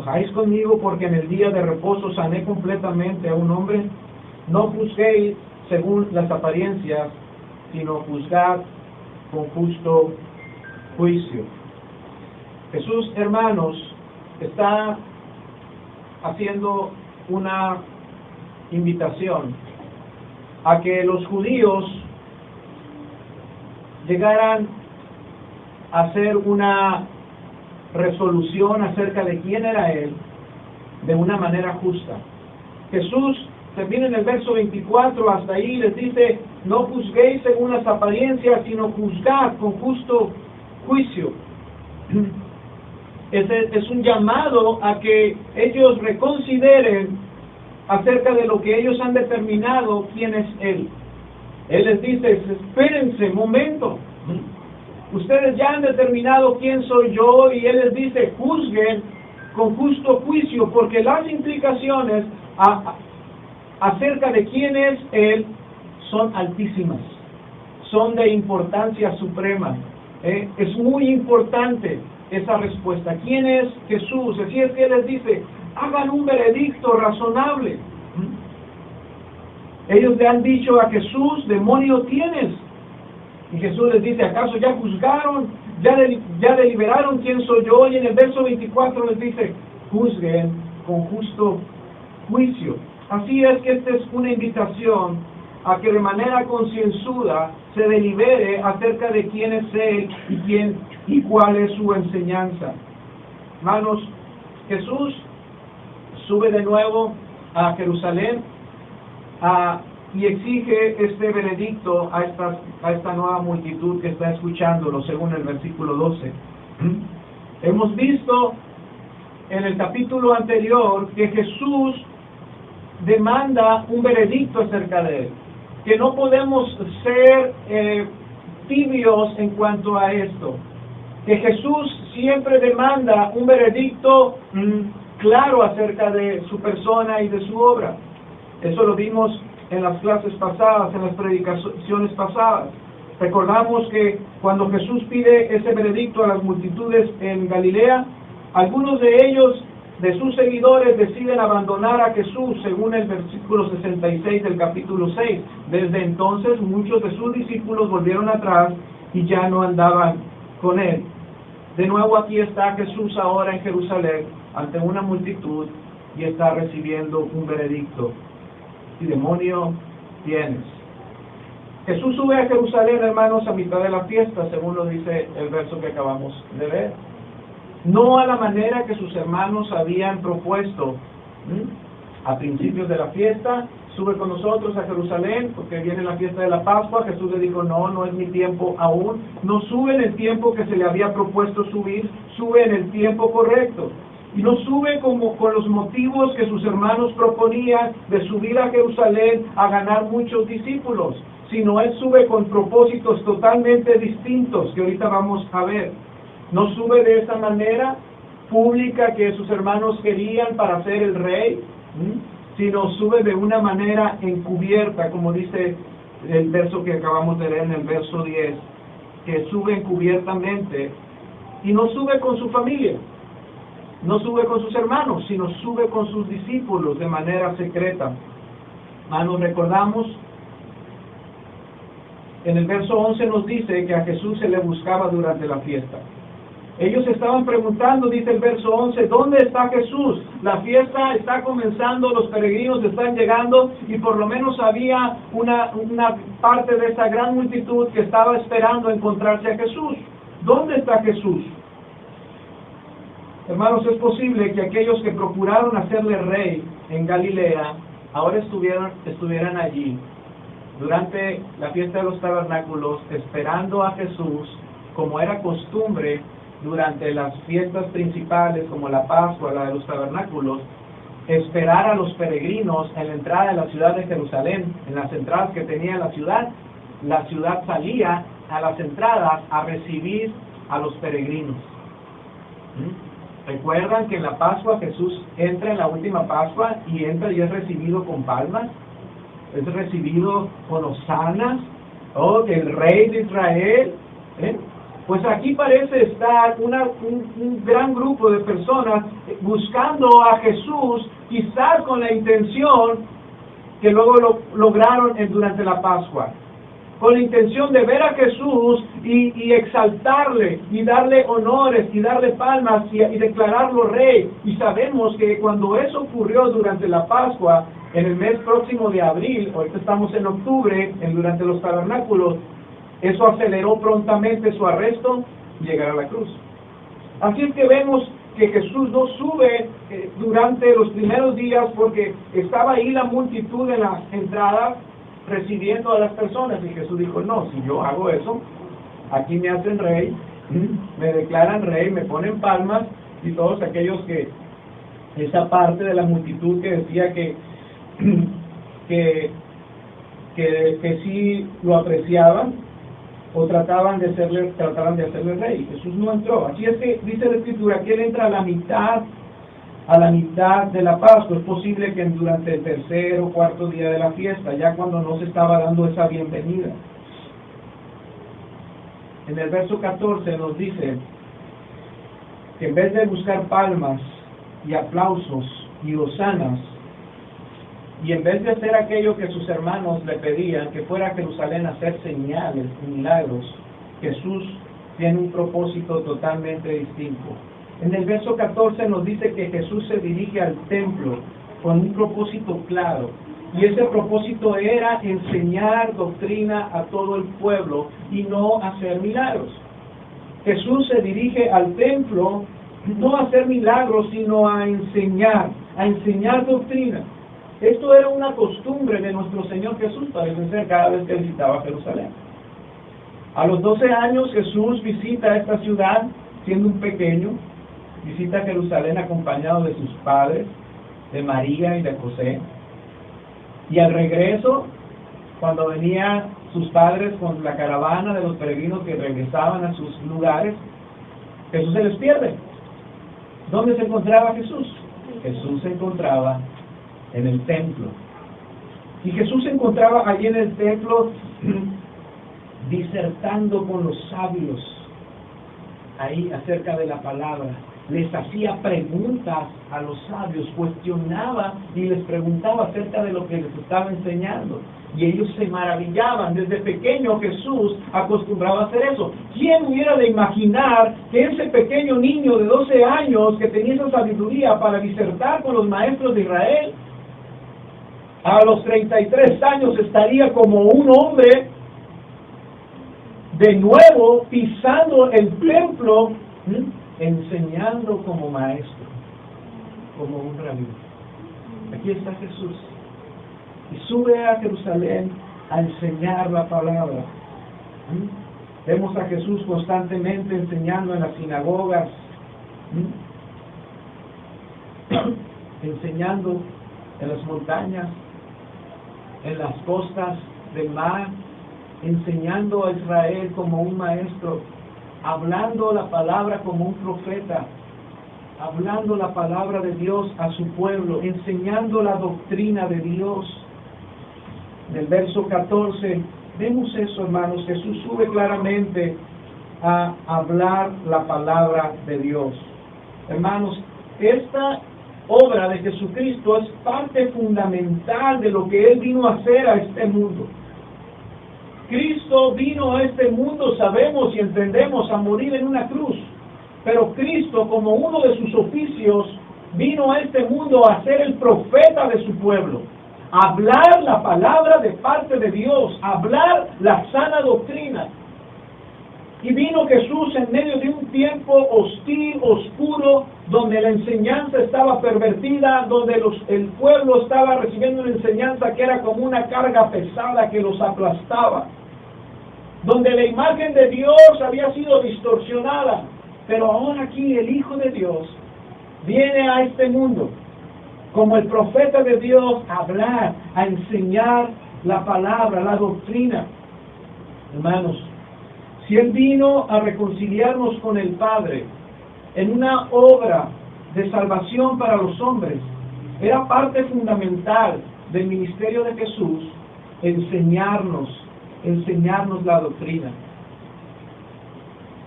enojáis conmigo porque en el día de reposo sané completamente a un hombre? No juzguéis según las apariencias, sino juzgad con justo juicio. Jesús, hermanos, está haciendo una invitación a que los judíos llegaran a hacer una resolución acerca de quién era Él de una manera justa. Jesús termina en el verso 24, hasta ahí les dice: no juzguéis según las apariencias, sino juzgad con justo juicio. Es un llamado a que ellos reconsideren acerca de lo que ellos han determinado quién es Él. Él les dice: espérense un momento, ustedes ya han determinado quién soy yo, y Él les dice: juzguen con justo juicio, porque las implicaciones acerca de quién es Él son altísimas, son de importancia suprema. Es muy importante esa respuesta. ¿Quién es Jesús? Así es que Él les dice: hagan un veredicto razonable. Ellos le han dicho a Jesús: demonio tienes. Y Jesús les dice: ¿acaso ya juzgaron? ¿Ya deliberaron quién soy yo? Y en el verso 24 les dice: juzguen con justo juicio. Así es que esta es una invitación a que de manera concienzuda se delibere acerca de quién es Él y cuál es su enseñanza. Hermanos, Jesús sube de nuevo a Jerusalén y exige este veredicto a esta nueva multitud que está escuchándolo, según el versículo 12. Hemos visto en el capítulo anterior que Jesús demanda un veredicto acerca de Él, que no podemos ser tibios en cuanto a esto, que Jesús siempre demanda un veredicto claro acerca de su persona y de su obra. Eso lo vimos en las clases pasadas, en las predicaciones pasadas. Recordamos que cuando Jesús pide ese veredicto a las multitudes en Galilea, algunos de ellos, de sus seguidores, deciden abandonar a Jesús, según el versículo 66 del capítulo 6. Desde entonces muchos de sus discípulos volvieron atrás y ya no andaban con Él. De nuevo aquí está Jesús ahora en Jerusalén ante una multitud y está recibiendo un veredicto: ¿y demonio tienes? Jesús sube a Jerusalén, hermanos, a mitad de la fiesta, según lo dice el verso que acabamos de ver. No a la manera que sus hermanos habían propuesto. A principios de la fiesta, sube con nosotros a Jerusalén, porque viene la fiesta de la Pascua. Jesús le dijo: no es mi tiempo aún. No sube en el tiempo que se le había propuesto subir, sube en el tiempo correcto. Y no sube como con los motivos que sus hermanos proponían de subir a Jerusalén a ganar muchos discípulos, sino Él sube con propósitos totalmente distintos, que ahorita vamos a ver. No sube de esa manera pública que sus hermanos querían para ser el rey, sino sube de una manera encubierta, como dice el verso que acabamos de leer en el verso 10, que sube encubiertamente, y no sube con su familia, no sube con sus hermanos, sino sube con sus discípulos de manera secreta. Hermanos, recordamos, en el verso 11 nos dice que a Jesús se le buscaba durante la fiesta. Ellos estaban preguntando, dice el verso 11, ¿dónde está Jesús? La fiesta está comenzando, los peregrinos están llegando, y por lo menos había una parte de esa gran multitud que estaba esperando encontrarse a Jesús. ¿Dónde está Jesús? Hermanos, es posible que aquellos que procuraron hacerle rey en Galilea ahora estuvieran allí durante la fiesta de los tabernáculos, esperando a Jesús, como era costumbre durante las fiestas principales, como la Pascua, la de los tabernáculos, esperar a los peregrinos en la entrada de la ciudad de Jerusalén, en las entradas que tenía la ciudad. La ciudad salía a las entradas a recibir a los peregrinos. ¿Recuerdan que en la Pascua Jesús entra en la última Pascua y entra y es recibido con palmas? Es recibido con hosanas, el rey de Israel. Pues aquí parece estar un gran grupo de personas buscando a Jesús, quizás con la intención que luego lo lograron durante la Pascua, con la intención de ver a Jesús y exaltarle, y darle honores, y darle palmas, y declararlo rey. Y sabemos que cuando eso ocurrió durante la Pascua, en el mes próximo de abril, ahorita estamos en octubre, durante los tabernáculos, eso aceleró prontamente su arresto y llegar a la cruz. Así es que vemos que Jesús no sube durante los primeros días porque estaba ahí la multitud en la entrada recibiendo a las personas, y Jesús dijo, no, si yo hago eso, aquí me hacen rey, me declaran rey, me ponen palmas, y todos aquellos que, esa parte de la multitud que decía que sí lo apreciaban, o trataban de hacerle rey. Jesús no entró. Así es que dice la Escritura que Él entra a la mitad de la Pascua. Es posible que durante el tercer o cuarto día de la fiesta, ya cuando no se estaba dando esa bienvenida. En el verso 14 nos dice que en vez de buscar palmas y aplausos y hosanas, y en vez de hacer aquello que sus hermanos le pedían, que fuera a Jerusalén a hacer señales y milagros, Jesús tiene un propósito totalmente distinto. En el verso 14 nos dice que Jesús se dirige al templo con un propósito claro, y ese propósito era enseñar doctrina a todo el pueblo y no hacer milagros. Jesús se dirige al templo no a hacer milagros, sino a enseñar doctrina. Esto era una costumbre de nuestro Señor Jesús, parece ser, cada vez que visitaba Jerusalén. A los 12 años Jesús visita esta ciudad, siendo un pequeño, visita Jerusalén acompañado de sus padres, de María y de José. Y al regreso, cuando venían sus padres con la caravana de los peregrinos que regresaban a sus lugares, Jesús se les pierde. ¿Dónde se encontraba Jesús? Jesús se encontraba en el templo. Y Jesús se encontraba allí en el templo disertando con los sabios ahí acerca de la palabra. Les hacía preguntas a los sabios, cuestionaba y les preguntaba acerca de lo que les estaba enseñando. Y ellos se maravillaban. Desde pequeño Jesús acostumbraba a hacer eso. ¿Quién hubiera de imaginar que ese pequeño niño de 12 años que tenía esa sabiduría para disertar con los maestros de Israel, a los 33 años estaría como un hombre de nuevo pisando el templo, enseñando como maestro, como un rabí? Aquí está Jesús. Y sube a Jerusalén a enseñar la palabra. Vemos a Jesús constantemente enseñando en las sinagogas, enseñando en las montañas, en las costas del mar, enseñando a Israel como un maestro, hablando la palabra como un profeta, hablando la palabra de Dios a su pueblo, enseñando la doctrina de Dios. En el verso 14 vemos eso, hermanos. Jesús sube claramente a hablar la palabra de Dios. Hermanos, esta obra de Jesucristo es parte fundamental de lo que Él vino a hacer a este mundo. Cristo vino a este mundo, sabemos y entendemos, a morir en una cruz. Pero Cristo, como uno de sus oficios, vino a este mundo a ser el profeta de su pueblo. Hablar la palabra de parte de Dios, hablar la sana doctrina. Y vino Jesús en medio de un tiempo hostil, oscuro, donde la enseñanza estaba pervertida, donde el pueblo estaba recibiendo una enseñanza que era como una carga pesada que los aplastaba, donde la imagen de Dios había sido distorsionada. Pero ahora aquí el Hijo de Dios viene a este mundo como el profeta de Dios a hablar, a enseñar la palabra, la doctrina. Hermanos, si Él vino a reconciliarnos con el Padre en una obra de salvación para los hombres, era parte fundamental del ministerio de Jesús enseñarnos la doctrina.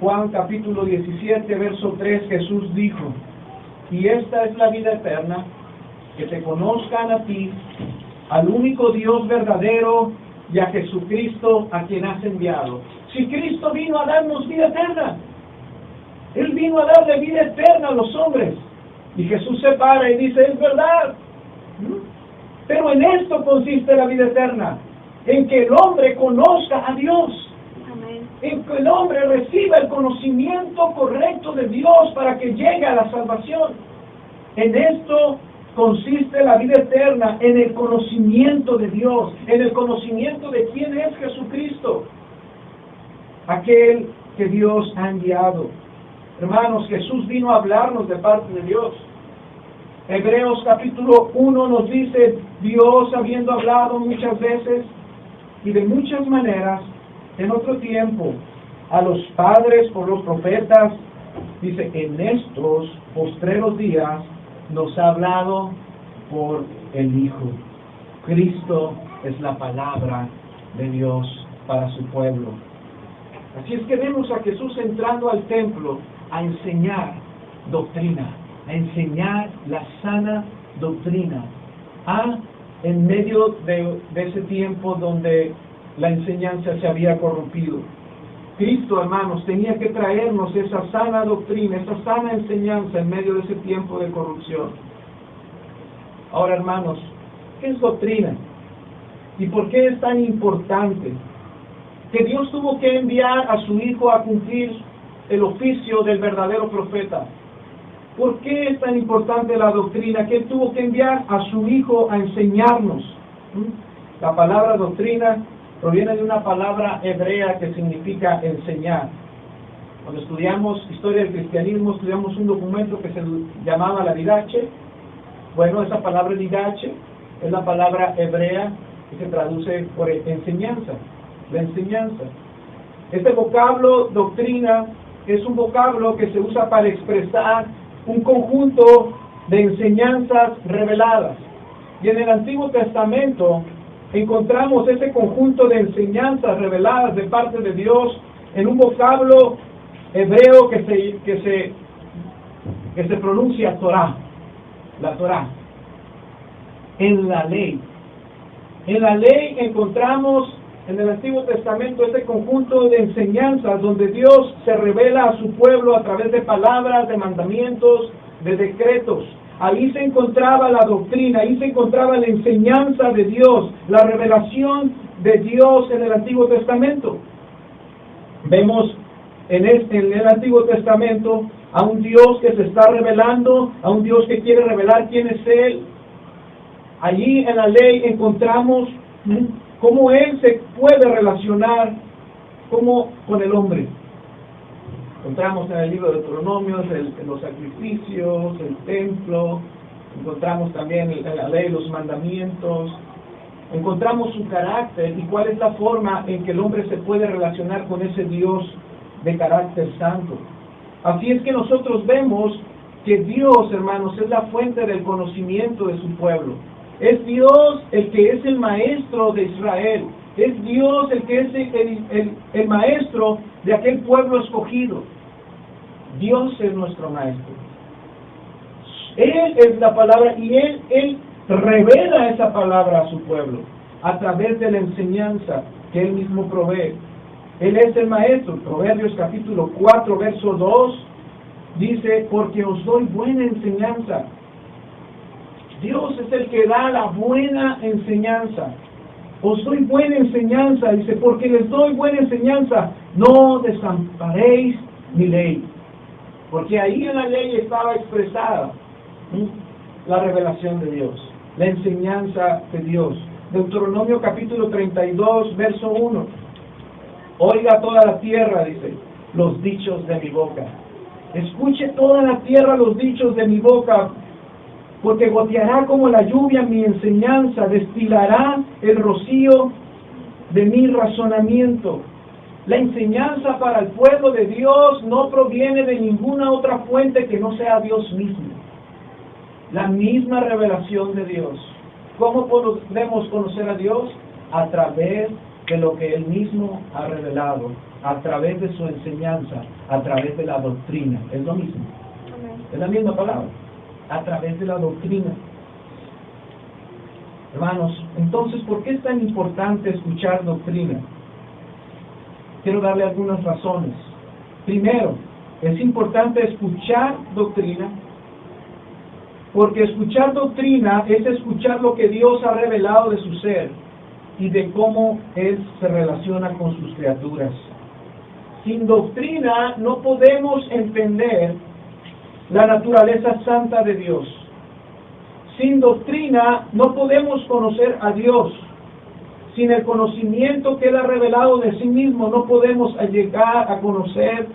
Juan capítulo 17, verso 3, Jesús dijo: y esta es la vida eterna, que te conozcan a ti, al único Dios verdadero, y a Jesucristo a quien has enviado. Si Cristo vino a darnos vida eterna, Él vino a darle vida eterna a los hombres. Y Jesús se para y dice: es verdad. Pero en esto consiste la vida eterna, en que el hombre conozca a Dios. Amén. En que el hombre reciba el conocimiento correcto de Dios para que llegue a la salvación. En esto consiste la vida eterna, en el conocimiento de Dios, en el conocimiento de quién es Jesucristo, aquel que Dios ha enviado. Hermanos, Jesús vino a hablarnos de parte de Dios. Hebreos capítulo 1 nos dice: Dios, habiendo hablado muchas veces y de muchas maneras en otro tiempo a los padres por los profetas, dice, en estos postreros días nos ha hablado por el Hijo. Cristo es la palabra de Dios para su pueblo. Así es que vemos a Jesús entrando al templo a enseñar doctrina, a enseñar la sana doctrina, en medio de ese tiempo donde la enseñanza se había corrompido. Cristo, hermanos, tenía que traernos esa sana doctrina, esa sana enseñanza en medio de ese tiempo de corrupción. Ahora, hermanos, ¿qué es doctrina? ¿Y por qué es tan importante? Que Dios tuvo que enviar a su Hijo a cumplir el oficio del verdadero profeta. ¿Por qué es tan importante la doctrina? Que Él tuvo que enviar a su Hijo a enseñarnos. La palabra doctrina proviene de una palabra hebrea que significa enseñar. Cuando estudiamos historia del cristianismo, estudiamos un documento que se llamaba la Didache. Bueno, esa palabra Didache es la palabra hebrea que se traduce por enseñanza, la enseñanza. Este vocablo doctrina es un vocablo que se usa para expresar un conjunto de enseñanzas reveladas. Y en el Antiguo Testamento encontramos ese conjunto de enseñanzas reveladas de parte de Dios en un vocablo hebreo que se pronuncia Torah, la Torah. En la ley encontramos en el Antiguo Testamento ese conjunto de enseñanzas donde Dios se revela a su pueblo a través de palabras, de mandamientos, de decretos. Ahí se encontraba la doctrina, ahí se encontraba la enseñanza de Dios, la revelación de Dios en el Antiguo Testamento. Vemos en el Antiguo Testamento a un Dios que se está revelando, a un Dios que quiere revelar quién es Él. Allí en la ley encontramos cómo Él se puede relacionar con el hombre. Encontramos en el libro de Deuteronomio los sacrificios, el templo, encontramos también en la ley los mandamientos, encontramos su carácter y cuál es la forma en que el hombre se puede relacionar con ese Dios de carácter santo. Así es que nosotros vemos que Dios, hermanos, es la fuente del conocimiento de su pueblo. Es Dios el que es el maestro de Israel. Es Dios el que es el maestro de aquel pueblo escogido. Dios es nuestro maestro. Él es la palabra y Él revela esa palabra a su pueblo a través de la enseñanza que Él mismo provee. Él es el maestro. Proverbios capítulo 4, verso 2 dice: porque os doy buena enseñanza. Dios es el que da la buena enseñanza. Os doy buena enseñanza, dice, porque les doy buena enseñanza, no desamparéis mi ley. Porque ahí en la ley estaba expresada la revelación de Dios, la enseñanza de Dios. Deuteronomio capítulo 32, verso 1. Oiga toda la tierra, dice, los dichos de mi boca. Escuche toda la tierra los dichos de mi boca, porque goteará como la lluvia mi enseñanza, destilará el rocío de mi razonamiento. La enseñanza para el pueblo de Dios no proviene de ninguna otra fuente que no sea Dios mismo. La misma revelación de Dios. ¿Cómo podemos conocer a Dios? A través de lo que Él mismo ha revelado a través de su enseñanza, a través de la doctrina. Es lo mismo. Es la misma palabra. A través de la doctrina. Hermanos, entonces, ¿por qué es tan importante escuchar doctrina? Quiero darle algunas razones. Primero, es importante escuchar doctrina, porque escuchar doctrina es escuchar lo que Dios ha revelado de su ser y de cómo Él se relaciona con sus criaturas. Sin doctrina no podemos entender la naturaleza santa de Dios. Sin doctrina no podemos conocer a Dios. Sin el conocimiento que Él ha revelado de sí mismo no podemos llegar a conocer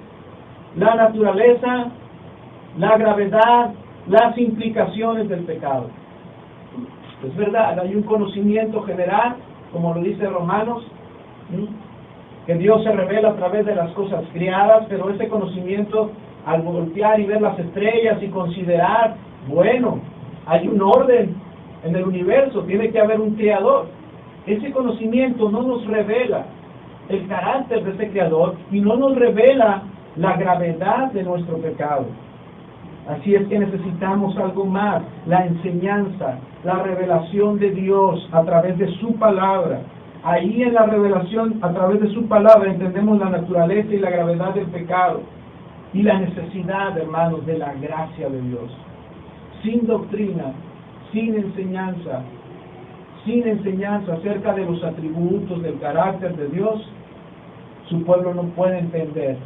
la naturaleza, la gravedad, las implicaciones del pecado. Es verdad, hay un conocimiento general, como lo dice Romanos, que Dios se revela a través de las cosas creadas, pero ese conocimiento, al voltear y ver las estrellas y considerar, bueno, hay un orden en el universo, tiene que haber un creador. Ese conocimiento no nos revela el carácter de ese creador y no nos revela la gravedad de nuestro pecado. Así es que necesitamos algo más, la enseñanza, la revelación de Dios a través de su palabra. Ahí en la revelación, a través de su palabra, entendemos la naturaleza y la gravedad del pecado y la necesidad, hermanos, de la gracia de Dios. Sin doctrina, sin enseñanza acerca de los atributos del carácter de Dios, su pueblo no puede entender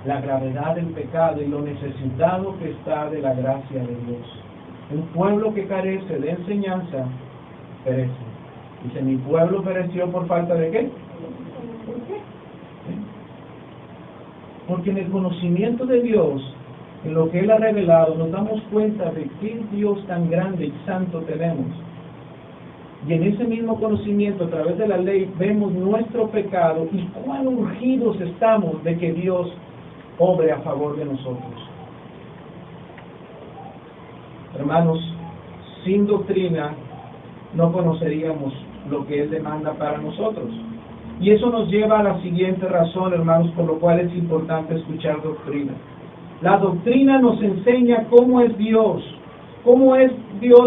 la gravedad del pecado y lo necesitado que está de la gracia de Dios. Un pueblo que carece de enseñanza perece. Dice, mi pueblo pereció por falta de ¿qué? ¿Por qué? Porque en el conocimiento de Dios, en lo que Él ha revelado, nos damos cuenta de qué Dios tan grande y santo tenemos. Y en ese mismo conocimiento, a través de la ley, vemos nuestro pecado y cuán urgidos estamos de que Dios obre a favor de nosotros. Hermanos, sin doctrina no conoceríamos lo que Él demanda para nosotros. Y eso nos lleva a la siguiente razón, hermanos, por lo cual es importante escuchar doctrina. La doctrina nos enseña cómo es Dios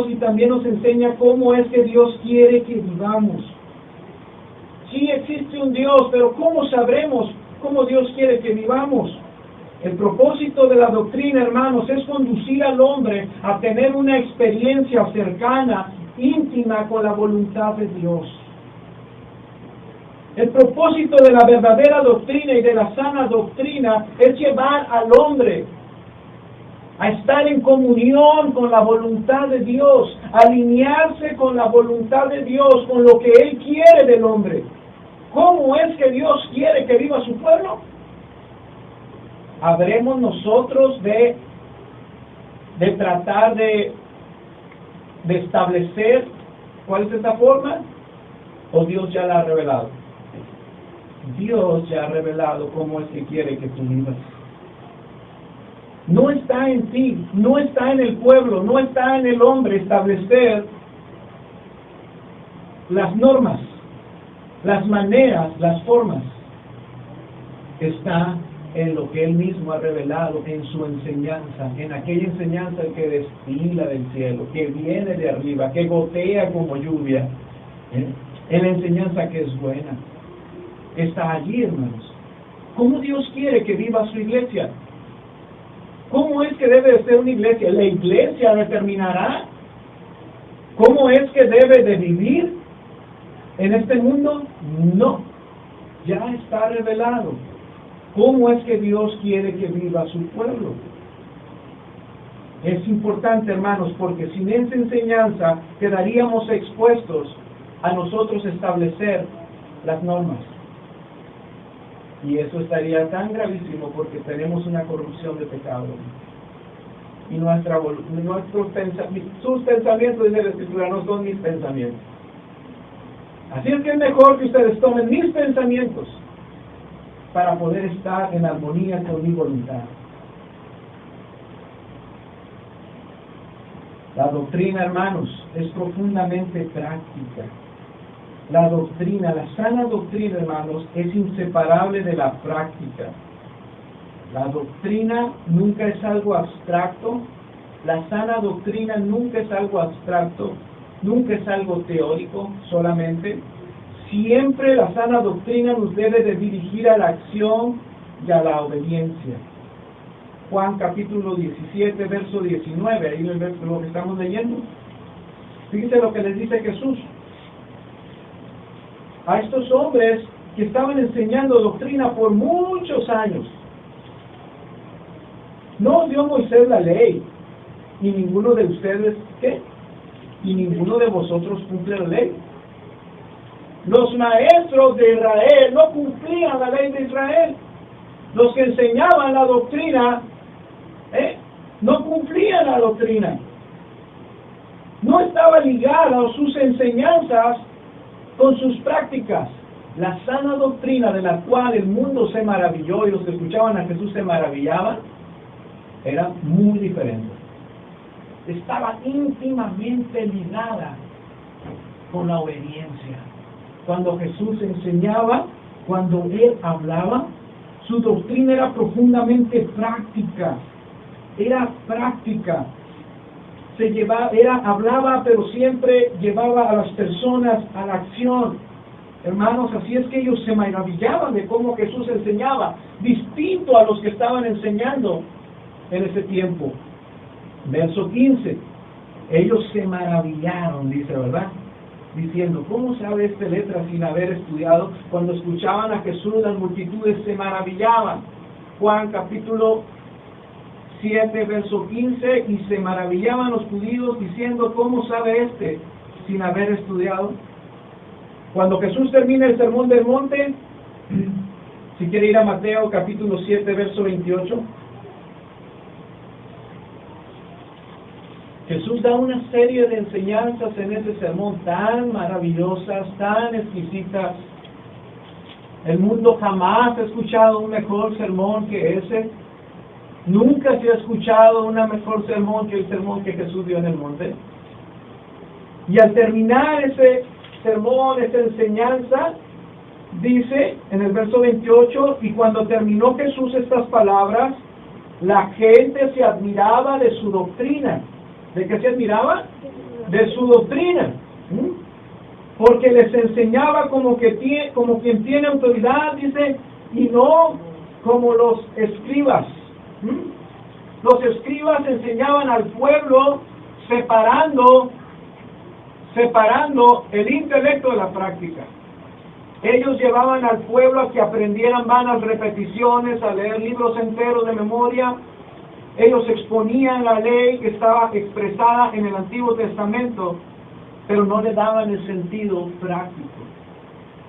y también nos enseña cómo es que Dios quiere que vivamos. Sí existe un Dios, pero ¿cómo sabremos cómo Dios quiere que vivamos? El propósito de la doctrina, hermanos, es conducir al hombre a tener una experiencia cercana, íntima con la voluntad de Dios. El propósito de la verdadera doctrina y de la sana doctrina es llevar al hombre a estar en comunión con la voluntad de Dios, alinearse con la voluntad de Dios, con lo que Él quiere del hombre. ¿Cómo es que Dios quiere que viva su pueblo? ¿Habremos nosotros de tratar de establecer cuál es esta forma? ¿O Dios ya la ha revelado? Dios ya ha revelado cómo es que quiere que tú vivas. No está en ti, no está en el pueblo, no está en el hombre establecer las normas, las maneras, las formas. Está en lo que Él mismo ha revelado en su enseñanza, en aquella enseñanza que destila del cielo, que viene de arriba, que gotea como lluvia, en la enseñanza que es buena. Está allí, hermanos. ¿Cómo Dios quiere que viva su iglesia? ¿Cómo es que debe de ser una iglesia? ¿La iglesia determinará cómo es que debe de vivir en este mundo? No. Ya está revelado cómo es que Dios quiere que viva su pueblo. Es importante, hermanos, porque sin esa enseñanza quedaríamos expuestos a nosotros establecer las normas. Y eso estaría tan gravísimo porque tenemos una corrupción de pecado. Y sus pensamientos, dice la Escritura, no son mis pensamientos. Así es que es mejor que ustedes tomen mis pensamientos para poder estar en armonía con mi voluntad. La doctrina, hermanos, es profundamente práctica. La doctrina, la sana doctrina, hermanos, es inseparable de la práctica. La doctrina nunca es algo abstracto. La sana doctrina nunca es algo abstracto, nunca es algo teórico solamente. Siempre la sana doctrina nos debe de dirigir a la acción y a la obediencia. Juan capítulo 17, verso 19, ahí el verso lo que estamos leyendo. Fíjense lo que les dice Jesús a estos hombres que estaban enseñando doctrina por muchos años. No dio Moisés la ley, y ninguno de ustedes, ¿qué? Y ninguno de vosotros cumple la ley. Los maestros de Israel no cumplían la ley de Israel. Los que enseñaban la doctrina, no cumplían la doctrina. No estaba ligada sus enseñanzas con sus prácticas. La sana doctrina de la cual el mundo se maravilló y los que escuchaban a Jesús se maravillaban, era muy diferente. Estaba íntimamente ligada con la obediencia. Cuando Jesús enseñaba, cuando Él hablaba, su doctrina era profundamente práctica. Era práctica. Hablaba, pero siempre llevaba a las personas a la acción. Hermanos, así es que ellos se maravillaban de cómo Jesús enseñaba, distinto a los que estaban enseñando en ese tiempo. Verso 15. Ellos se maravillaron, dice, ¿verdad? Diciendo, ¿cómo sabe esta letra sin haber estudiado? Cuando escuchaban a Jesús, las multitudes se maravillaban. Juan capítulo 7, verso 15, y se maravillaban los judíos diciendo, ¿cómo sabe este sin haber estudiado? Cuando Jesús termina el sermón del monte, si quiere ir a Mateo capítulo 7, verso 28, Jesús da una serie de enseñanzas en ese sermón tan maravillosas, tan exquisitas. El mundo jamás ha escuchado un mejor sermón que ese. Nunca se ha escuchado un mejor sermón que el sermón que Jesús dio en el monte. Y al terminar ese sermón, esa enseñanza, dice en el verso 28, y cuando terminó Jesús estas palabras, la gente se admiraba de su doctrina. ¿De qué se admiraba? De su doctrina. Porque les enseñaba como quien tiene autoridad, dice, y no como los escribas. Los escribas enseñaban al pueblo separando el intelecto de la práctica. Ellos llevaban al pueblo a que aprendieran vanas repeticiones, a leer libros enteros de memoria. Ellos exponían la ley que estaba expresada en el Antiguo Testamento, pero no le daban el sentido práctico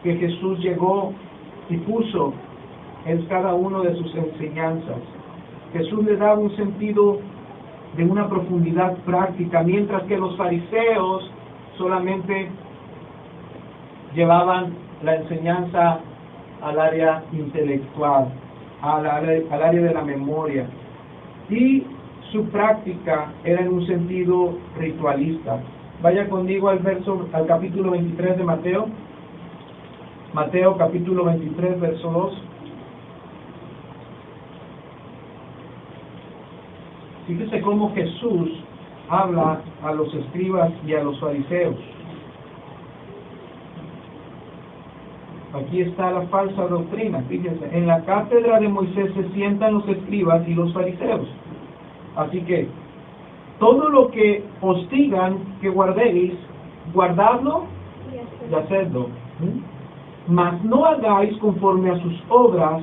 que Jesús llegó y puso en cada una de sus enseñanzas. Jesús le daba un sentido de una profundidad práctica, mientras que los fariseos solamente llevaban la enseñanza al área intelectual, al área de la memoria, y su práctica era en un sentido ritualista. Vaya conmigo al capítulo 23 de Mateo. Mateo capítulo 23, verso 2. Fíjese cómo Jesús habla a los escribas y a los fariseos. Aquí está la falsa doctrina. Fíjense, en la cátedra de Moisés se sientan los escribas y los fariseos. Así que todo lo que os digan que guardéis, guardadlo y hacedlo. Mas no hagáis conforme a sus obras,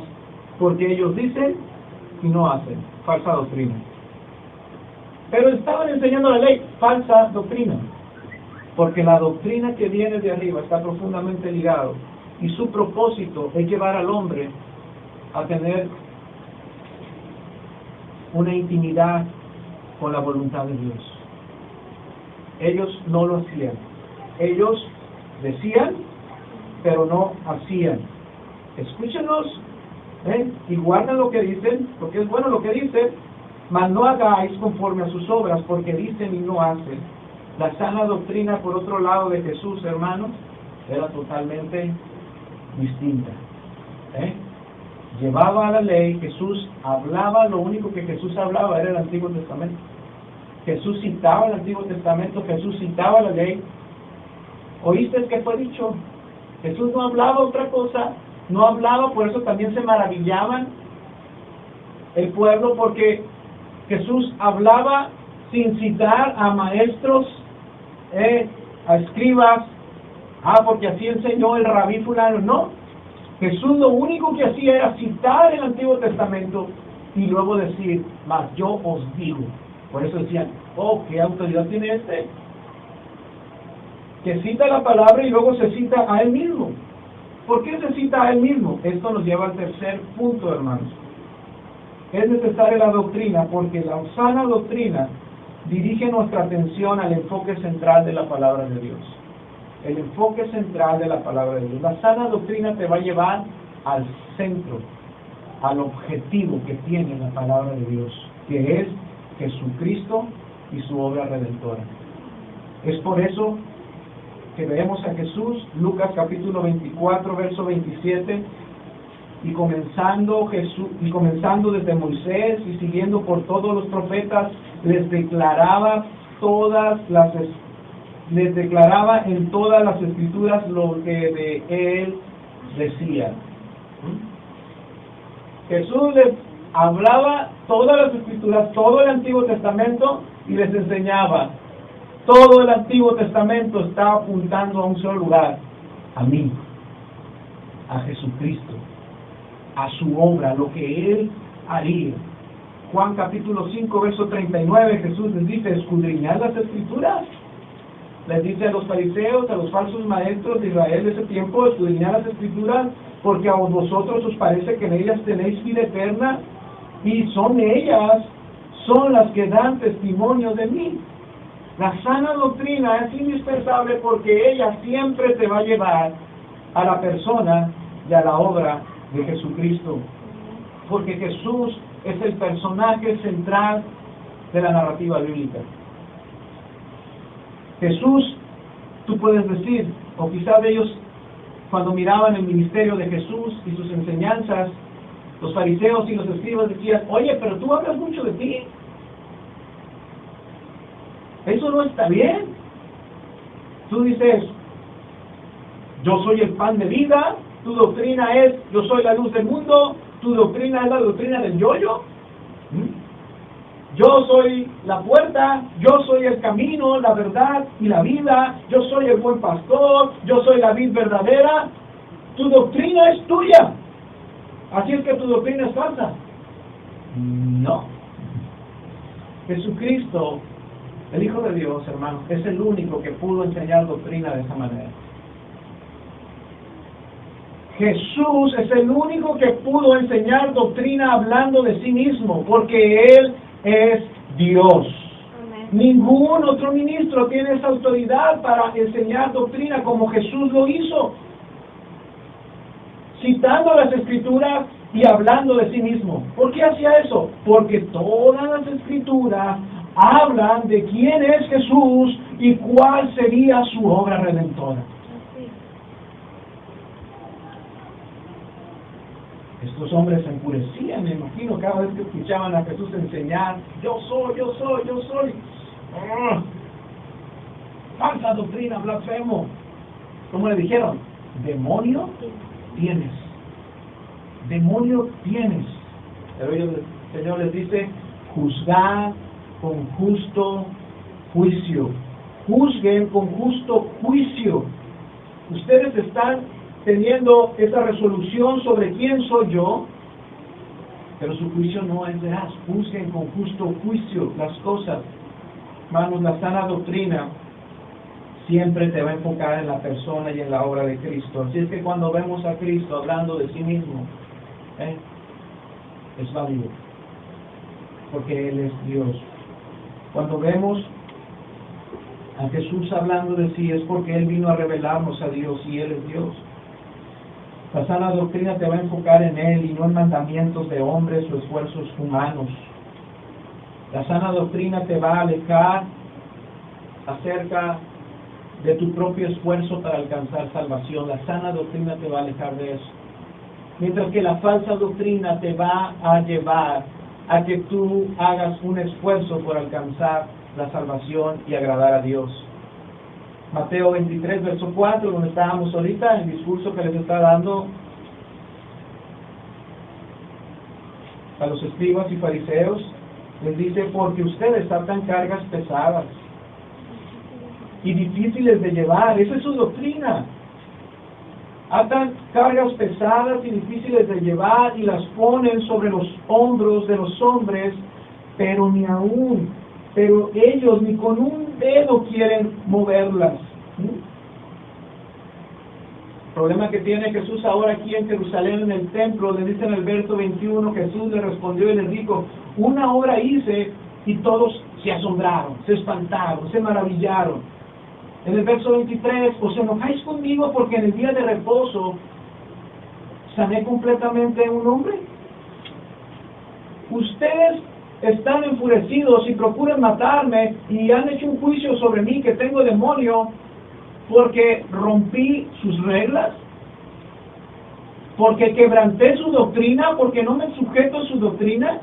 porque ellos dicen y no hacen. Falsa doctrina. Pero estaban enseñando la ley, falsa doctrina. Porque la doctrina que viene de arriba está profundamente ligado. Y su propósito es llevar al hombre a tener una intimidad con la voluntad de Dios. Ellos no lo hacían. Ellos decían, pero no hacían. Escúchenlos, y guarden lo que dicen, porque es bueno lo que dicen, mas no hagáis conforme a sus obras, porque dicen y no hacen. La sana doctrina, por otro lado, de Jesús, hermanos, era totalmente distinta. Llevaba la ley, Jesús hablaba, lo único que Jesús hablaba era el Antiguo Testamento. Jesús citaba el Antiguo Testamento, Jesús citaba la ley. ¿Oíste qué fue dicho? Jesús no hablaba otra cosa, no hablaba, por eso también se maravillaban el pueblo, porque Jesús hablaba sin citar a maestros, a escribas, porque así enseñó el rabí fulano. No, Jesús lo único que hacía era citar el Antiguo Testamento y luego decir, mas yo os digo. Por eso decían, ¿qué autoridad tiene este? Que cita la palabra y luego se cita a él mismo. ¿Por qué se cita a él mismo? Esto nos lleva al tercer punto, hermanos. Es necesaria la doctrina, porque la sana doctrina dirige nuestra atención al enfoque central de la palabra de Dios. El enfoque central de la palabra de Dios. La sana doctrina te va a llevar al centro, al objetivo que tiene la palabra de Dios, que es Jesucristo y su obra redentora. Es por eso que vemos a Jesús, Lucas capítulo 24, verso 27, y comenzando desde Moisés y siguiendo por todos los profetas, les declaraba en todas las escrituras lo que de él decía. Jesús les hablaba todas las escrituras, todo el Antiguo Testamento, y les enseñaba. Todo el Antiguo Testamento está apuntando a un solo lugar, a mí, a Jesucristo, a su obra, lo que Él haría. Juan capítulo 5, verso 39, Jesús les dice, escudriñad las Escrituras. Les dice a los fariseos, a los falsos maestros de Israel de ese tiempo, escudriñad las Escrituras, porque a vosotros os parece que en ellas tenéis vida eterna, y son ellas las que dan testimonio de mí. La sana doctrina es indispensable porque ella siempre te va a llevar a la persona y a la obra de Jesucristo. Porque Jesús es el personaje central de la narrativa bíblica. Jesús, tú puedes decir, o quizás ellos cuando miraban el ministerio de Jesús y sus enseñanzas, los fariseos y los escribas decían, oye, pero tú hablas mucho de ti. Eso no está bien. Tú dices, yo soy el pan de vida, tu doctrina es, yo soy la luz del mundo, tu doctrina es la doctrina del yo-yo. Yo soy la puerta, yo soy el camino, la verdad y la vida, yo soy el buen pastor, yo soy la vid verdadera. Tu doctrina es tuya. Así es que tu doctrina es falsa. No. Jesucristo, el Hijo de Dios, hermanos, es el único que pudo enseñar doctrina de esa manera. Jesús es el único que pudo enseñar doctrina hablando de sí mismo, porque Él es Dios. Amén. Ningún otro ministro tiene esa autoridad para enseñar doctrina como Jesús lo hizo, citando las Escrituras y hablando de sí mismo. ¿Por qué hacía eso? Porque todas las Escrituras hablan de quién es Jesús y cuál sería su obra redentora. Estos hombres se enfurecían, me imagino, cada vez que escuchaban a Jesús enseñar, yo soy. Falsa doctrina, blasfemo. ¿Cómo le dijeron? Demonio tienes. Demonio tienes. Pero el Señor les dice, juzgad con justo juicio. Juzguen con justo juicio. Ustedes están teniendo esa resolución sobre quién soy yo, pero su juicio no es veraz. Juzguen con justo juicio las cosas. Hermanos, la sana doctrina siempre te va a enfocar en la persona y en la obra de Cristo. Así es que cuando vemos a Cristo hablando de sí mismo, es válido, porque Él es Dios. Cuando vemos a Jesús hablando de sí, es porque Él vino a revelarnos a Dios y Él es Dios. La sana doctrina te va a enfocar en Él y no en mandamientos de hombres o esfuerzos humanos. La sana doctrina te va a alejar acerca de tu propio esfuerzo para alcanzar salvación. La sana doctrina te va a alejar de eso. Mientras que la falsa doctrina te va a llevar a que tú hagas un esfuerzo por alcanzar la salvación y agradar a Dios. Mateo 23, verso 4, donde estábamos ahorita, el discurso que les está dando a los escribas y fariseos, les dice: porque ustedes atan cargas pesadas y difíciles de llevar. Esa es su doctrina. Atan cargas pesadas y difíciles de llevar y las ponen sobre los hombros de los hombres, pero ellos ni con un dedo quieren moverlas. El problema que tiene Jesús ahora aquí en Jerusalén, en el templo, le dice en el verso 21, Jesús le respondió y le dijo: una obra hice, y todos se asombraron, se espantaron, se maravillaron. En el verso 23, ¿os enojáis conmigo porque en el día de reposo sané completamente a un hombre? Ustedes están enfurecidos y procuran matarme y han hecho un juicio sobre mí que tengo demonio porque rompí sus reglas, porque quebranté su doctrina, porque no me sujeto a su doctrina.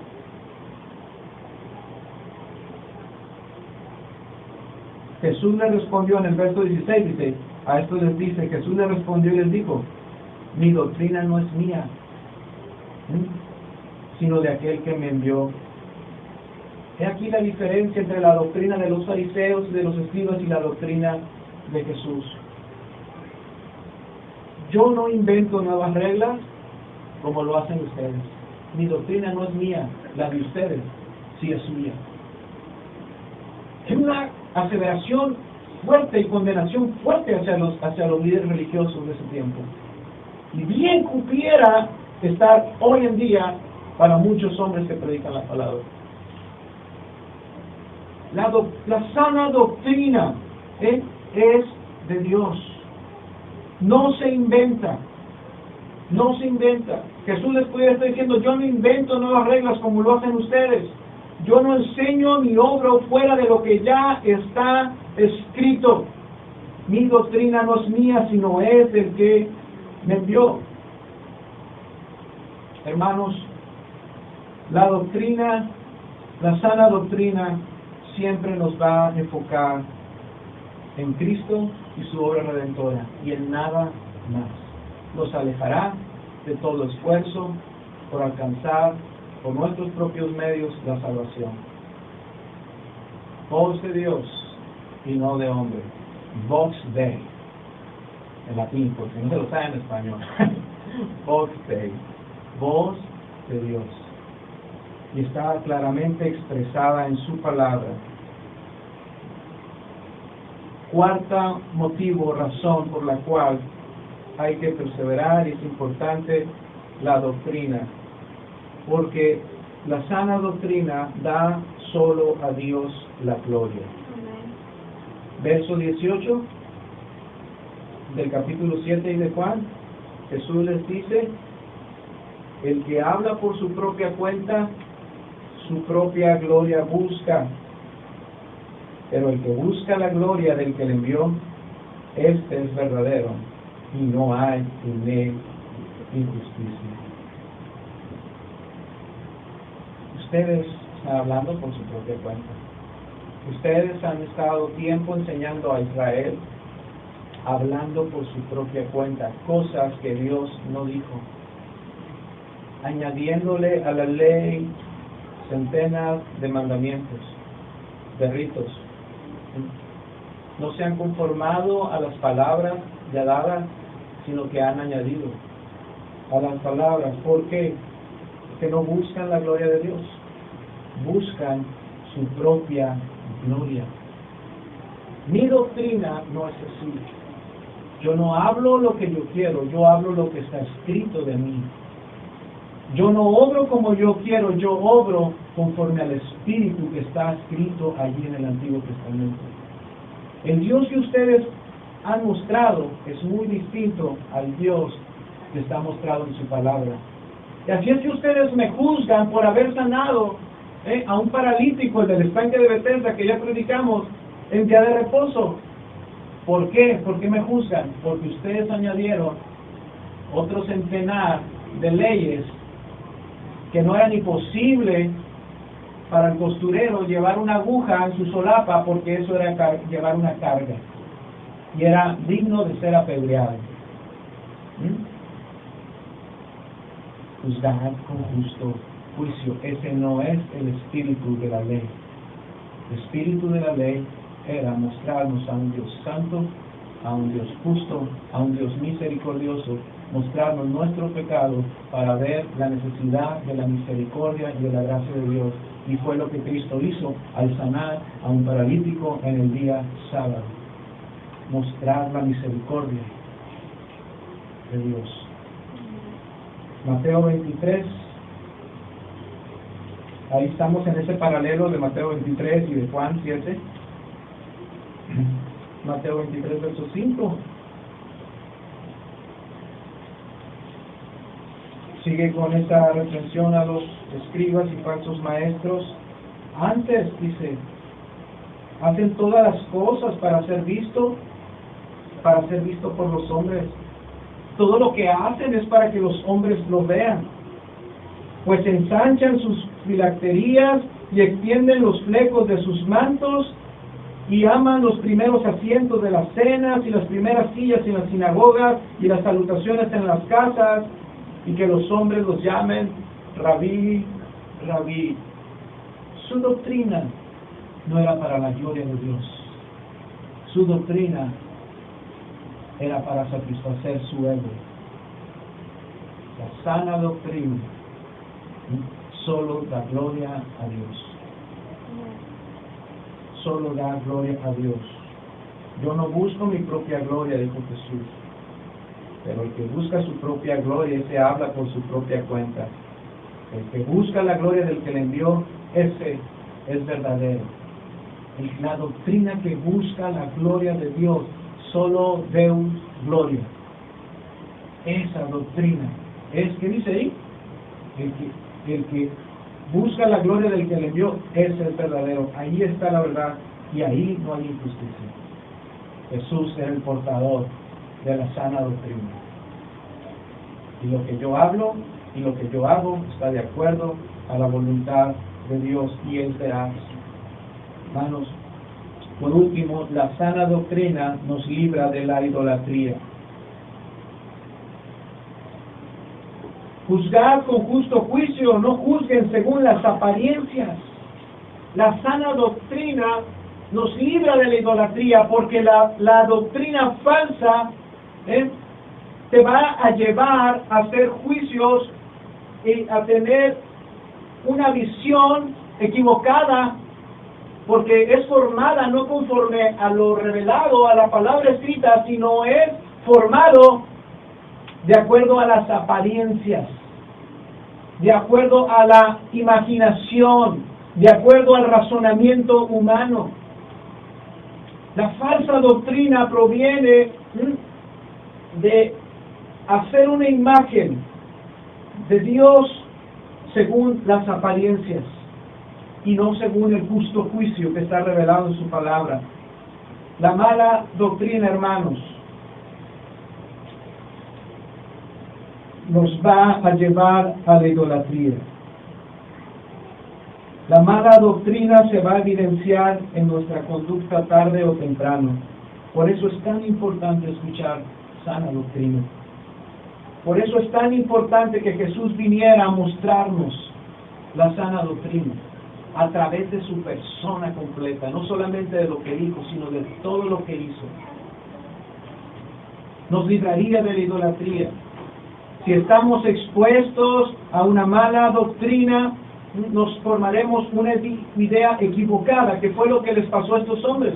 Jesús le respondió en el verso 16, dice, a esto les dice, Jesús le respondió y les dijo: mi doctrina no es mía, sino de aquel que me envió. He aquí la diferencia entre la doctrina de los fariseos y de los escribas y la doctrina de Jesús. Yo no invento nuevas reglas como lo hacen ustedes. Mi doctrina no es mía, la de ustedes sí es suya. Es una aseveración fuerte y condenación fuerte hacia los líderes religiosos de ese tiempo. Y bien cumpliera estar hoy en día para muchos hombres que predican la palabra. La sana doctrina es de Dios. No se inventa. No se inventa. Jesús les pudiera estar diciendo: yo no invento nuevas reglas como lo hacen ustedes. Yo no enseño ni obro fuera de lo que ya está escrito. Mi doctrina no es mía, sino es el que me envió. Hermanos, la doctrina, la sana doctrina, siempre nos va a enfocar en Cristo y su obra redentora, y en nada más. Nos alejará de todo esfuerzo por alcanzar por nuestros propios medios la salvación. Voz de Dios y no de hombre. Vox Dei, en latín, porque no se lo sabe en español. Vox Dei, voz de Dios. Y está claramente expresada en su palabra. Cuarta motivo, razón por la cual hay que perseverar, y es importante la doctrina, porque la sana doctrina da solo a Dios la gloria. Verso 18 del capítulo 7 de Juan, Jesús les dice: el que habla por su propia cuenta, su propia gloria busca, pero el que busca la gloria del que le envió, este es verdadero, y no hay en él injusticia. Ustedes están hablando por su propia cuenta. Ustedes han estado tiempo enseñando a Israel, hablando por su propia cuenta, cosas que Dios no dijo, añadiéndole a la ley centenas de mandamientos, de ritos. No se han conformado a las palabras ya dadas, sino que han añadido a las palabras. ¿Por qué? Porque no buscan la gloria de Dios, buscan su propia gloria. Mi doctrina no es así. Yo no hablo lo que yo quiero, yo hablo lo que está escrito de mí. Yo no obro como yo quiero, yo obro conforme al Espíritu que está escrito allí en el Antiguo Testamento. El Dios que ustedes han mostrado es muy distinto al Dios que está mostrado en su palabra. Y así es que ustedes me juzgan por haber sanado a un paralítico, el del estanque de Bethesda, que ya predicamos en día de reposo. ¿Por qué? ¿Por qué me juzgan? Porque ustedes añadieron otro centenar de leyes que no era ni posible para el costurero llevar una aguja en su solapa, porque eso era llevar una carga y era digno de ser apedreado. Juzgar con justo juicio. Ese no es el espíritu de la ley. El espíritu de la ley era mostrarnos a un Dios santo, a un Dios justo, a un Dios misericordioso, mostrarnos nuestro pecado para ver la necesidad de la misericordia y de la gracia de Dios. Y fue lo que Cristo hizo al sanar a un paralítico en el día sábado. Mostrar la misericordia de Dios. Mateo 23. Ahí estamos en ese paralelo de Mateo 23 y de Juan 7. Mateo 23, verso 5. Sigue con esta reprensión a los escribas y falsos maestros. Antes, dice, hacen todas las cosas para ser visto por los hombres. Todo lo que hacen es para que los hombres lo vean. Pues ensanchan sus filacterías y extienden los flecos de sus mantos y aman los primeros asientos de las cenas y las primeras sillas en las sinagogas y las salutaciones en las casas, y que los hombres los llamen Rabí, Rabí. Su doctrina no era para la gloria de Dios. Su doctrina era para satisfacer su ego. La sana doctrina solo da gloria a Dios. Solo da gloria a Dios. Yo no busco mi propia gloria, dijo Jesús. Pero el que busca su propia gloria, ese habla por su propia cuenta. El que busca la gloria del que le envió, ese es verdadero. La doctrina que busca la gloria de Dios, solo Deus gloria. Esa doctrina es, ¿qué dice ahí? El que busca la gloria del que le envió, ese es verdadero. Ahí está la verdad y ahí no hay injusticia. Jesús es el portador de la sana doctrina. Y lo que yo hablo y lo que yo hago está de acuerdo a la voluntad de Dios y Él será. Hermanos, por último, la sana doctrina nos libra de la idolatría. Juzgad con justo juicio, no juzguen según las apariencias. La sana doctrina nos libra de la idolatría, porque la doctrina falsa te va a llevar a hacer juicios y a tener una visión equivocada, porque es formada no conforme a lo revelado, a la palabra escrita, sino es formado de acuerdo a las apariencias, de acuerdo a la imaginación, de acuerdo al razonamiento humano. La falsa doctrina proviene de hacer una imagen de Dios según las apariencias y no según el justo juicio que está revelado en su palabra. La mala doctrina, hermanos, nos va a llevar a la idolatría. La mala doctrina se va a evidenciar en nuestra conducta tarde o temprano. Por eso es tan importante escuchar sana doctrina. Por eso es tan importante que Jesús viniera a mostrarnos la sana doctrina a través de su persona completa, no solamente de lo que dijo, sino de todo lo que hizo. Nos libraría de la idolatría. Si estamos expuestos a una mala doctrina, nos formaremos una idea equivocada, que fue lo que les pasó a estos hombres.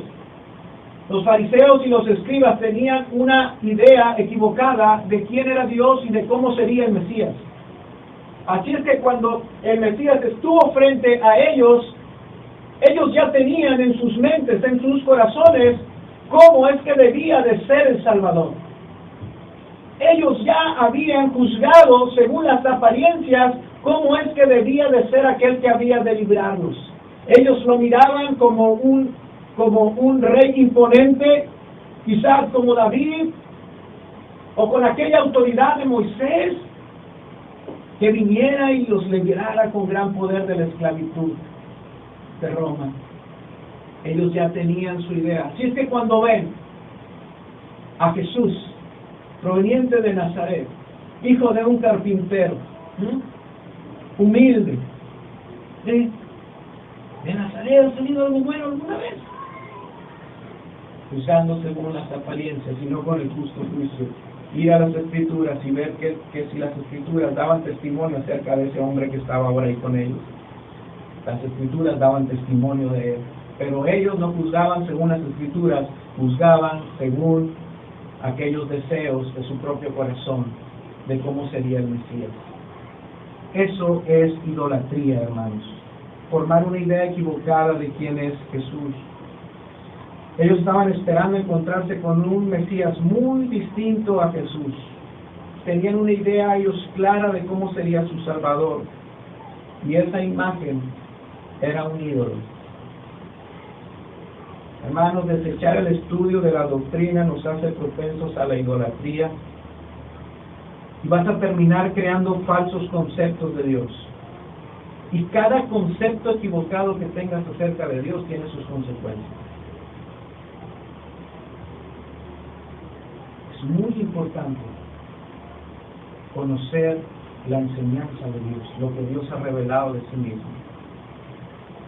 Los fariseos y los escribas tenían una idea equivocada de quién era Dios y de cómo sería el Mesías. Así es que cuando el Mesías estuvo frente a ellos, ellos ya tenían en sus mentes, en sus corazones, cómo es que debía de ser el Salvador. Ellos ya habían juzgado, según las apariencias, cómo es que debía de ser aquel que había de librarlos. Ellos lo miraban como un rey imponente quizás como David, o con aquella autoridad de Moisés, que viniera y los liberara con gran poder de la esclavitud de Roma. Ellos ya tenían su idea. Así es que cuando ven a Jesús, proveniente de Nazaret, hijo de un carpintero, humilde, de Nazaret, ¿ha salido algo bueno alguna vez? Juzgando según las apariencias y no con el justo juicio. Ir a las Escrituras y ver que si las Escrituras daban testimonio acerca de ese hombre que estaba ahora ahí con ellos. Las Escrituras daban testimonio de él. Pero ellos no juzgaban según las Escrituras, juzgaban según aquellos deseos de su propio corazón, de cómo sería el Mesías. Eso es idolatría, hermanos. Formar una idea equivocada de quién es Jesús. Ellos estaban esperando encontrarse con un Mesías muy distinto a Jesús. Tenían una idea ellos clara de cómo sería su Salvador. Y esa imagen era un ídolo. Hermanos, desechar el estudio de la doctrina nos hace propensos a la idolatría. Y vas a terminar creando falsos conceptos de Dios. Y cada concepto equivocado que tengas acerca de Dios tiene sus consecuencias. Es muy importante conocer la enseñanza de Dios, lo que Dios ha revelado de sí mismo.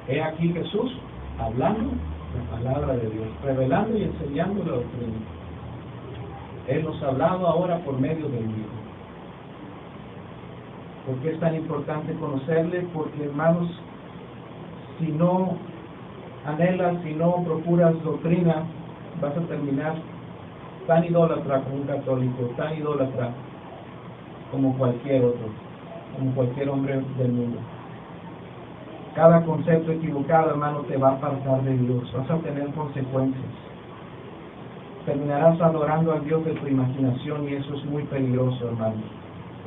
He aquí Jesús hablando la palabra de Dios, revelando y enseñando la doctrina. Él nos ha hablado ahora por medio del libro. ¿Por qué es tan importante conocerle? Porque, hermanos, si no anhelas, si no procuras doctrina, vas a terminar tan idólatra como un católico, tan idólatra como cualquier otro, como cualquier hombre del mundo. Cada concepto equivocado, hermano, te va a apartar de Dios. Vas a tener consecuencias. Terminarás adorando al Dios de tu imaginación y eso es muy peligroso, hermano.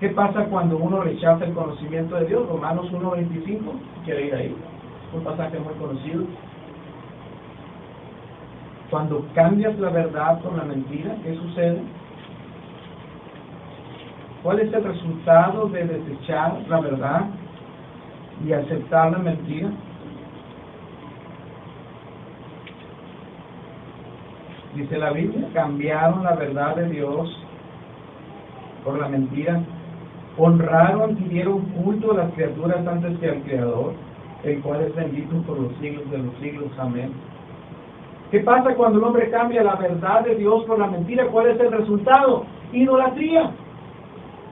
¿Qué pasa cuando uno rechaza el conocimiento de Dios? Romanos 1:25, quiere ir ahí, un pasaje muy conocido. Cuando cambias la verdad por la mentira, ¿qué sucede? ¿Cuál es el resultado de desechar la verdad y aceptar la mentira? Dice la Biblia, cambiaron la verdad de Dios por la mentira, honraron y dieron culto a las criaturas antes que al Creador, el cual es bendito por los siglos de los siglos. Amén. ¿Qué pasa cuando el hombre cambia la verdad de Dios por la mentira? ¿Cuál es el resultado? Idolatría.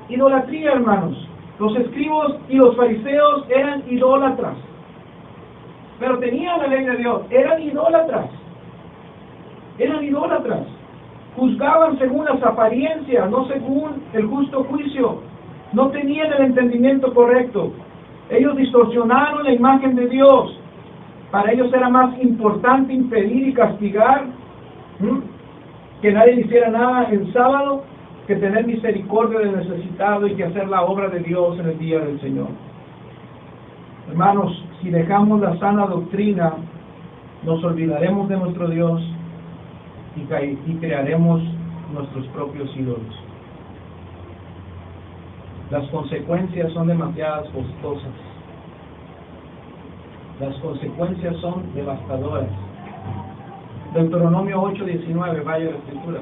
Idolatría, hermanos. Los escribas y los fariseos eran idólatras, pero tenían la ley de Dios. Eran idólatras. Eran idólatras. Juzgaban según las apariencias, no según el justo juicio. No tenían el entendimiento correcto. Ellos distorsionaron la imagen de Dios. Para ellos era más importante impedir y castigar, que nadie hiciera nada el sábado, que tener misericordia del necesitado y que hacer la obra de Dios en el día del Señor. Hermanos, si dejamos la sana doctrina, nos olvidaremos de nuestro Dios y crearemos nuestros propios ídolos. Las consecuencias son demasiadas costosas. Las consecuencias son devastadoras. Deuteronomio 8:19, vaya a la escritura.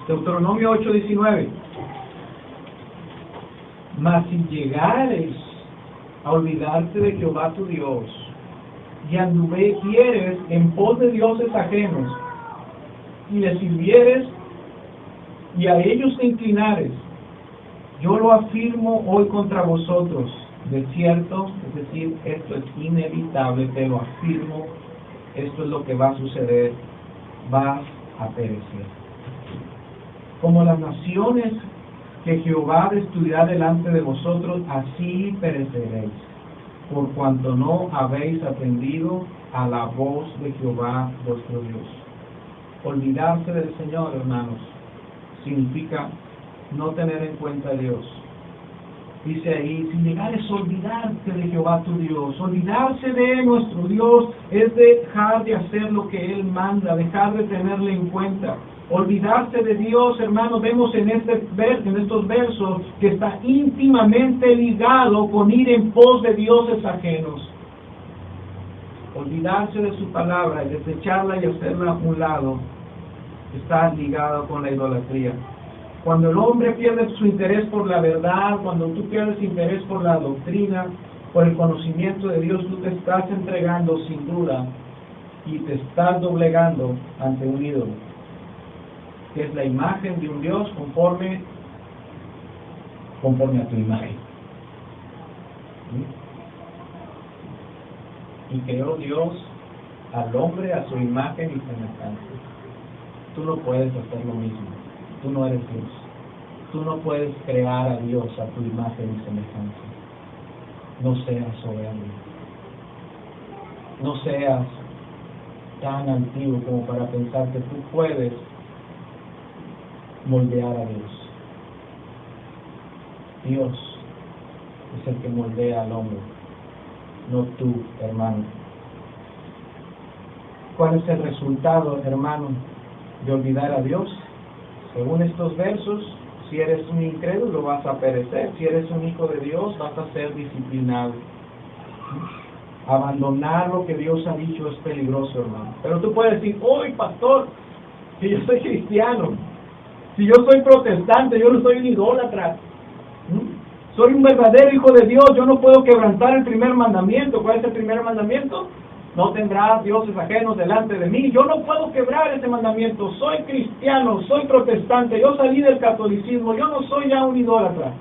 Deuteronomio 8:19. Mas si llegares a olvidarte de Jehová tu Dios y anduvieres en pos de dioses ajenos y les sirvieres y a ellos te inclinares, yo lo afirmo hoy contra vosotros, de cierto, es decir, esto es inevitable, pero afirmo, esto es lo que va a suceder, vas a perecer. Como las naciones que Jehová destruirá delante de vosotros, así pereceréis, por cuanto no habéis atendido a la voz de Jehová vuestro Dios. Olvidarse del Señor, hermanos, significa no tener en cuenta a Dios. Dice ahí, si llegares a olvidarte de Jehová tu Dios, olvidarse de nuestro Dios es dejar de hacer lo que Él manda, dejar de tenerle en cuenta. Olvidarse de Dios, hermanos, vemos en estos versos que está íntimamente ligado con ir en pos de dioses ajenos. Olvidarse de su palabra y desecharla y hacerla a un lado está ligado con la idolatría. Cuando el hombre pierde su interés por la verdad, cuando tú pierdes interés por la doctrina, por el conocimiento de Dios, tú te estás entregando sin duda y te estás doblegando ante un ídolo, que es la imagen de un Dios conforme a tu imagen. ¿Sí? Y creó Dios al hombre a su imagen y semejanza. Tú no puedes hacer lo mismo. Tú no eres Dios. Tú no puedes crear a Dios a tu imagen y semejanza. No seas soberbio. No seas tan antiguo como para pensar que tú puedes moldear a Dios. Dios es el que moldea al hombre, no tú, hermano. ¿Cuál es el resultado, hermano, de olvidar a Dios? Según estos versos, si eres un incrédulo vas a perecer, si eres un hijo de Dios vas a ser disciplinado. Abandonar lo que Dios ha dicho es peligroso, hermano. Pero tú puedes decir, ¡oye, pastor! Si yo soy cristiano, si yo soy protestante, yo no soy un idólatra. Soy un verdadero hijo de Dios, yo no puedo quebrantar el primer mandamiento. ¿Cuál es el primer mandamiento? No tendrás dioses ajenos delante de mí. Yo no puedo quebrar ese mandamiento. Soy cristiano, soy protestante, yo salí del catolicismo, yo no soy ya un idólatra.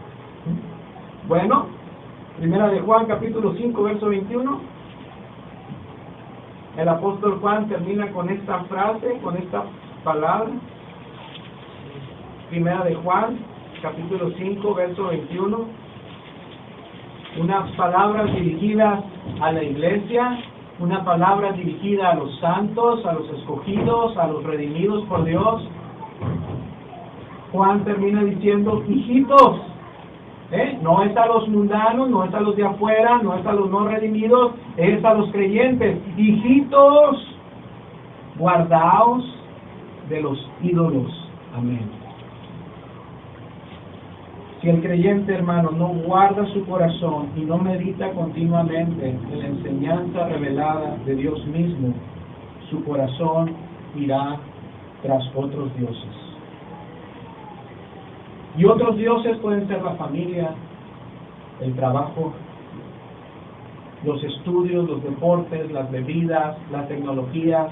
Bueno, primera de Juan, capítulo 5, verso 21. El apóstol Juan termina con esta frase, con esta palabra. Primera de Juan, capítulo 5, verso 21. Unas palabras dirigidas a la iglesia, una palabra dirigida a los santos, a los escogidos, a los redimidos por Dios. Juan termina diciendo, hijitos, no es a los mundanos, no es a los de afuera, no es a los no redimidos, es a los creyentes. Hijitos, guardaos de los ídolos. Amén. Si el creyente, hermano, no guarda su corazón y no medita continuamente en la enseñanza revelada de Dios mismo, su corazón irá tras otros dioses. Y otros dioses pueden ser la familia, el trabajo, los estudios, los deportes, las bebidas, las tecnologías,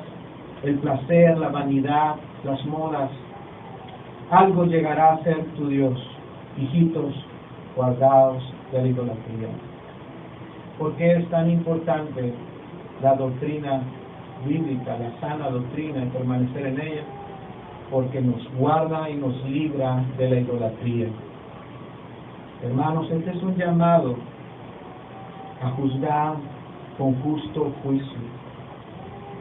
el placer, la vanidad, las modas. Algo llegará a ser tu Dios. Hijitos, guardaos de la idolatría. ¿Por qué es tan importante la doctrina bíblica, la sana doctrina, y permanecer en ella? Porque nos guarda y nos libra de la idolatría. Hermanos, este es un llamado a juzgar con justo juicio.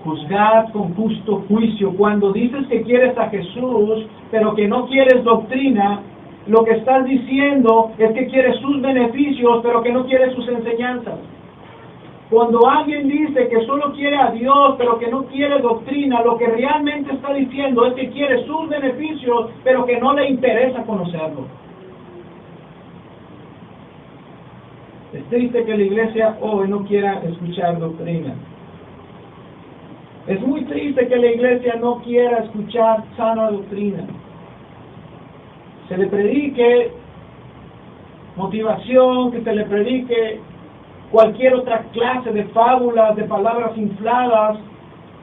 Juzgar con justo juicio. Cuando dices que quieres a Jesús, pero que no quieres doctrina, lo que estás diciendo es que quieres sus beneficios, pero que no quieres sus enseñanzas. Cuando alguien dice que solo quiere a Dios, pero que no quiere doctrina, lo que realmente está diciendo es que quiere sus beneficios, pero que no le interesa conocerlo. Es triste que la iglesia hoy no quiera escuchar doctrina. Es muy triste que la iglesia no quiera escuchar sana doctrina. Se le predique motivación, que se le predique cualquier otra clase de fábulas, de palabras infladas,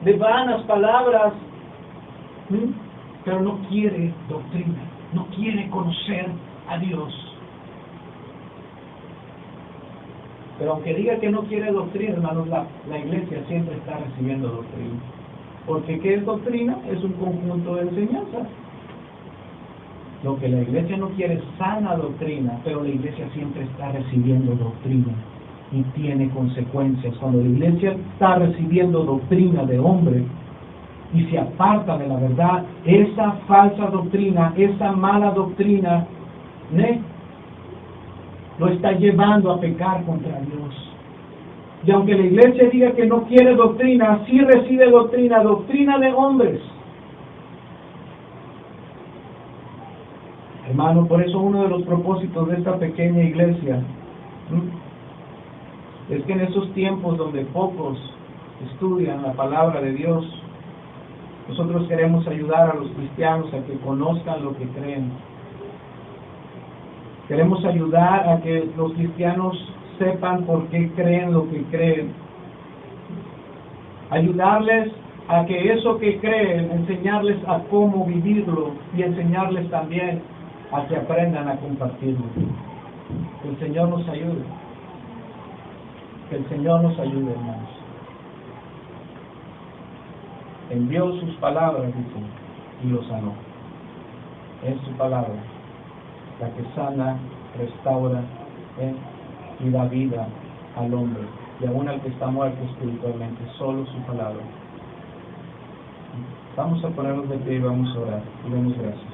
de vanas palabras, pero no quiere doctrina, no quiere conocer a Dios. Pero aunque diga que no quiere doctrina, hermanos, la iglesia siempre está recibiendo doctrina. Porque ¿qué es doctrina? Es un conjunto de enseñanzas. Lo que la iglesia no quiere es sana doctrina, pero la iglesia siempre está recibiendo doctrina y tiene consecuencias. Cuando la iglesia está recibiendo doctrina de hombre y se aparta de la verdad, esa falsa doctrina, esa mala doctrina lo está llevando a pecar contra Dios. Y aunque la iglesia diga que no quiere doctrina, sí recibe doctrina de hombres. Hermano, por eso uno de los propósitos de esta pequeña iglesia es que en esos tiempos donde pocos estudian la palabra de Dios, nosotros queremos ayudar a los cristianos a que conozcan lo que creen. Queremos ayudar a que los cristianos sepan por qué creen lo que creen. Ayudarles a que eso que creen, enseñarles a cómo vivirlo y enseñarles también a que aprendan a compartirlo. Que el Señor nos ayude. Que el Señor nos ayude, hermanos. Envió sus palabras, dice, y los sanó. Es su palabra la que sana, restaura y da vida al hombre, y aún al que está muerto espiritualmente, solo su palabra. Vamos a ponernos de pie y vamos a orar. Y demos gracias.